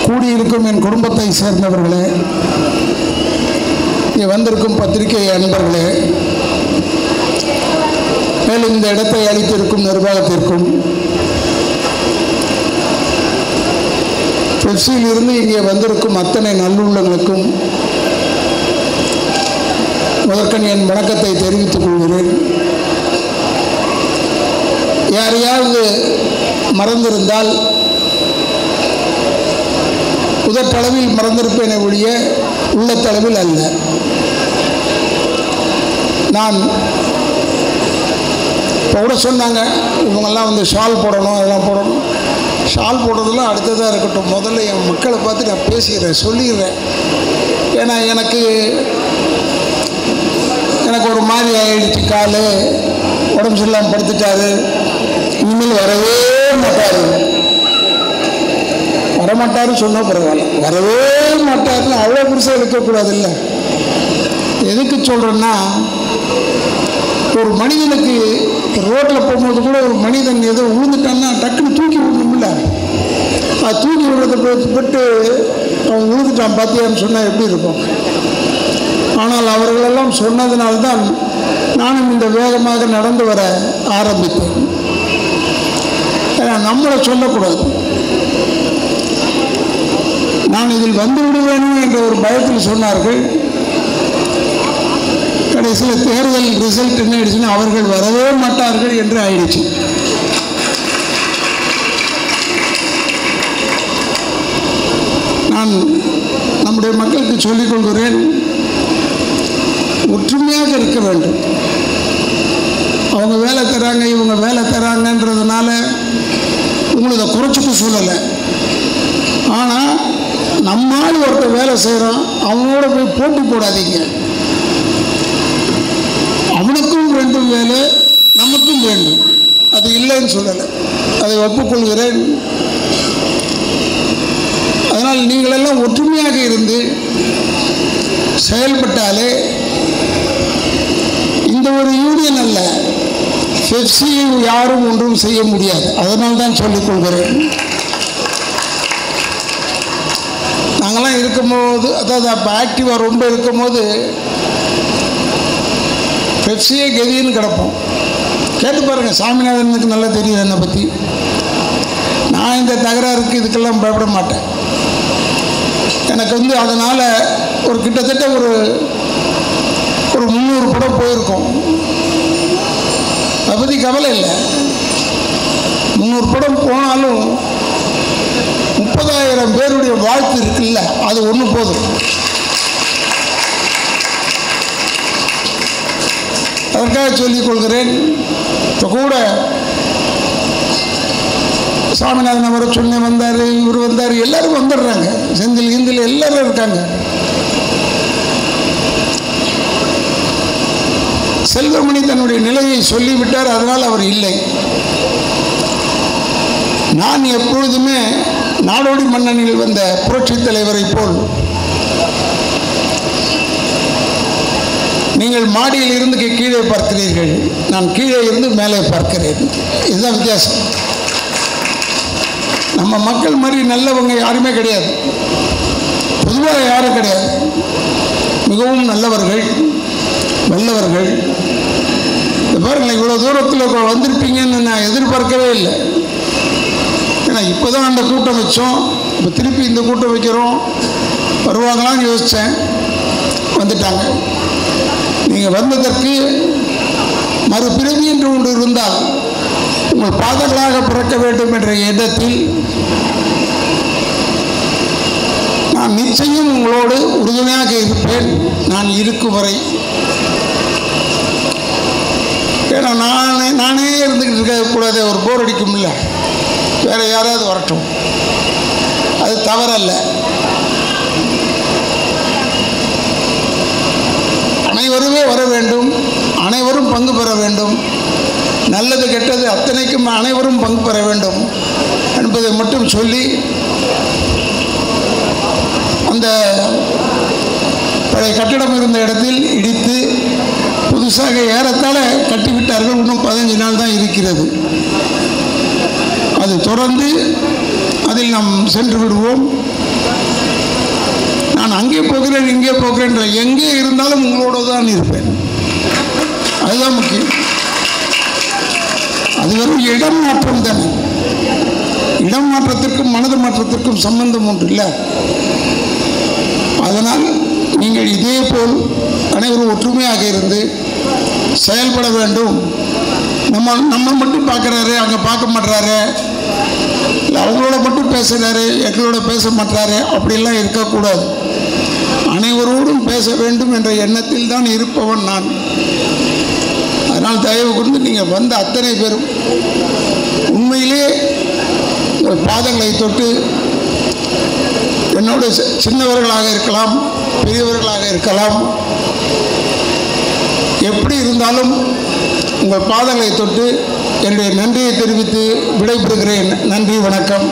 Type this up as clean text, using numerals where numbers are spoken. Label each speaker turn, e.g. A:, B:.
A: கூடியிருக்கும் என் குடும்பத்தை சேர்ந்தவர்களே, இங்கே வந்திருக்கும் பத்திரிகை அன்பர்களே, மேலும் இந்த இடத்தை அளித்திருக்கும் நிர்வாகத்திற்கும், பெப்சியிலிருந்து இங்கே வந்திருக்கும் அத்தனை நல்லுள்ளங்களுக்கும் முதற்கண் என் வணக்கத்தை தெரிவித்துக் கொள்கிறேன். யாரையாவது மறந்திருந்தால் உதட்டளவில் மறந்திருப்பேனே ஒழிய உள்ளத்தளவில் அல்ல. நான் இப்போ கூட சொன்னாங்க, இவங்கெல்லாம் வந்து ஷால் போடணும், அதெல்லாம் போடணும். ஷால் போடுறதுலாம் அடுத்ததாக இருக்கட்டும். முதல்ல என் மக்களை பார்த்து நான் பேசிக்கிறேன், சொல்லிடுறேன். ஏன்னா எனக்கு ஒரு மாதிரி ஆகிடுச்சு, கால் உடம்பு சரியில்லாமல் படுத்துட்டாரு, இனிமேல் வரவே வரமாட்டாரு சொன்னால் பரவாயில்ல, வரவே மாட்டாருன்னு அவ்வளோ பெருசாக இருக்கக்கூடாது. இல்லை, எதுக்கு சொல்கிறேன்னா, ஒரு மனிதனுக்கு ரோட்டில் போகும்போது கூட ஒரு மனிதன் ஏதோ விழுந்துட்டான்னா டக்குன்னு தூக்கி விடணும்ல, அது தூக்கி விடுறதை போட்டு அவன் விழுந்துட்டான் பார்த்தியான்னு சொன்னால் எப்படி இருக்கும்? ஆனால் அவர்களெல்லாம் சொன்னதுனால்தான் நானும் இந்த வேகமாக நடந்து வர ஆரம்பித்தேன். ஏன்னா நம்மளை சொல்லக்கூடாது. நான் இதில் வந்து விடுவேனோ என்ற ஒரு பயத்தில் சொன்னார்கள். கடைசியில் தேர்தல் ரிசல்ட் என்ன ஆயிடுச்சுன்னா, அவர்கள் வரவே மாட்டார்கள் என்று ஆயிடுச்சு. நான் நம்முடைய மக்களுக்கு சொல்லிக் கொள்கிறேன், ஒற்றுமையாக இருக்க வேண்டும். அவங்க வேலை தராங்க, இவங்க வேலை தராங்கன்றதுனால உங்களுக்கு குறைச்சிட்டு சொல்லலை. ஆனால் நம்மால் ஒருத்தர் வேலை செய்கிறோம், அவங்களோட போய் போட்டி போடாதீங்க. அவனுக்கும் வேண்டும் வேலை, நமக்கும் வேண்டும், அது இல்லைன்னு சொல்லலை, அதை ஒப்புக்கொள்கிறேன். அதனால் நீங்களெல்லாம் ஒற்றுமையாக இருந்து செயல்பட்டாலே, இந்த ஒரு யூனியன் அல்ல, பெப்சியை யாரும் ஒன்றும் செய்ய முடியாது. அதனால் தான் சொல்லிக்கொள்கிறேன். நாங்கள்லாம் இருக்கும்போது, அதாவது அப்போ ஆக்டிவாக ரொம்ப இருக்கும்போது பெப்சியே கதின்னு கிடப்போம். கேட்டு பாருங்கள், சாமிநாதனுக்கு நல்லா தெரியும் என்னை பற்றி. நான் இந்த தகராறுக்கு இதுக்கெல்லாம் பயப்பட மாட்டேன். எனக்கு வந்து அதனால் ஒரு கிட்டத்தட்ட ஒரு 300 படம் போயிருக்கோம். அதை பற்றி கவலை இல்லை. 300 படம் போனாலும் 30,000 பேருடைய வாழ்த்து இருக்குல்ல, அது ஒன்று போதும். அதற்காக சொல்லிக் கொள்கிறேன். இப்போ கூட சாமிநாதன் அவரை சொன்ன வந்தார், இவர் வந்தார், எல்லாரும் வந்துடுறாங்க. செந்தில் கிந்தில் எல்லாரும் இருக்காங்க. செல்வமணி தன்னுடைய நிலையை சொல்லிவிட்டார், அதனால் அவர் இல்லை. நான் எப்பொழுதுமே நாடோடி மன்னனில் வந்த புரட்சித் தலைவரை போல், நீங்கள் மாடியில் இருந்து கீழே பார்க்கிறீர்கள், நான் கீழே இருந்து மேலே பார்க்கிறேன். இதுதான் வித்தியாசம். நம்ம மக்கள் மாதிரி நல்லவங்க யாருமே கிடையாது, பொதுவாக யாரும் கிடையாது. மிகவும் நல்லவர்கள், வல்லவர்கள். பாருங்களேன், இவ்வளோ தூரத்தில் வந்திருப்பீங்கன்னு நான் எதிர்பார்க்கவே இல்லை. ஏன்னா இப்போ தான் அந்த கூட்டம் வச்சோம், இப்போ திருப்பி இந்த கூட்டம் வைக்கிறோம், வருவாங்களான்னு யோசித்தேன். வந்துட்டாங்க. நீங்கள் வந்ததற்கு மறுபிறவி என்று ஒன்று இருந்தால் உங்கள் பாதங்களாக பிறக்க வேண்டும் என்ற எண்ணத்தில் நான் நிச்சயம் உங்களோடு உறுதுணையாக இருப்பேன், நான் இருக்கும் வரை. ஏன்னா நானே இருந்துக்கிட்டு இருக்கக்கூடாது, ஒரு போர் அடிக்கும் இல்லை, வேறு யாராவது வரட்டும், அது தவறல்ல. அனைவருமே வர வேண்டும், அனைவரும் பங்கு பெற வேண்டும், நல்லது கெட்டது அத்தனைக்கும் அனைவரும் பங்கு பெற வேண்டும் என்பதை மட்டும் சொல்லி, அந்த பழைய கட்டிடம் இருந்த இடத்தில் இடித்து புதுசாக ஏறத்தாழ கட்டிவிட்டார்கள். இன்னும் 15 நாள் தான் இருக்கிறது. அது தொடர்ந்து அதில் நாம் சென்று விடுவோம். நான் அங்கே போகிறேன் இங்கே போகிறேன், எங்கே இருந்தாலும் உங்களோட தான் இருப்பேன். அதுதான் முக்கியம். அது வெறும் இடம் மாற்றம் தானே. இடம் மாற்றத்திற்கும் மனது மாற்றத்திற்கும் சம்பந்தம் ஒன்று இல்லை. அதனால் நீங்கள் இதே போல் அனைவரும் ஒற்றுமையாக இருந்து செயல்பட வேண்டும். நம்ம மட்டும் பார்க்குறாரு, அங்கே பார்க்க மாட்டுறாரு, இல்லை அவங்களோட மட்டும் பேசுகிறாரு, எங்களோட பேச மாட்டாரு, அப்படிலாம் இருக்கக்கூடாது. அனைவரோடும் பேச வேண்டும் என்ற எண்ணத்தில் தான் இருப்பவன் நான். அதனால் தயவு கொண்டு நீங்கள் வந்த அத்தனை பேரும் உண்மையிலே பாதங்களை தொட்டு என்னோட சின்னவர்களாக இருக்கலாம், பெரியவர்களாக இருக்கலாம், எப்படி இருந்தாலும் உங்கள் பாதங்களை தொட்டு என்னுடைய நன்றியை தெரிவித்து விடைபெறுகிறேன். நன்றி, வணக்கம்.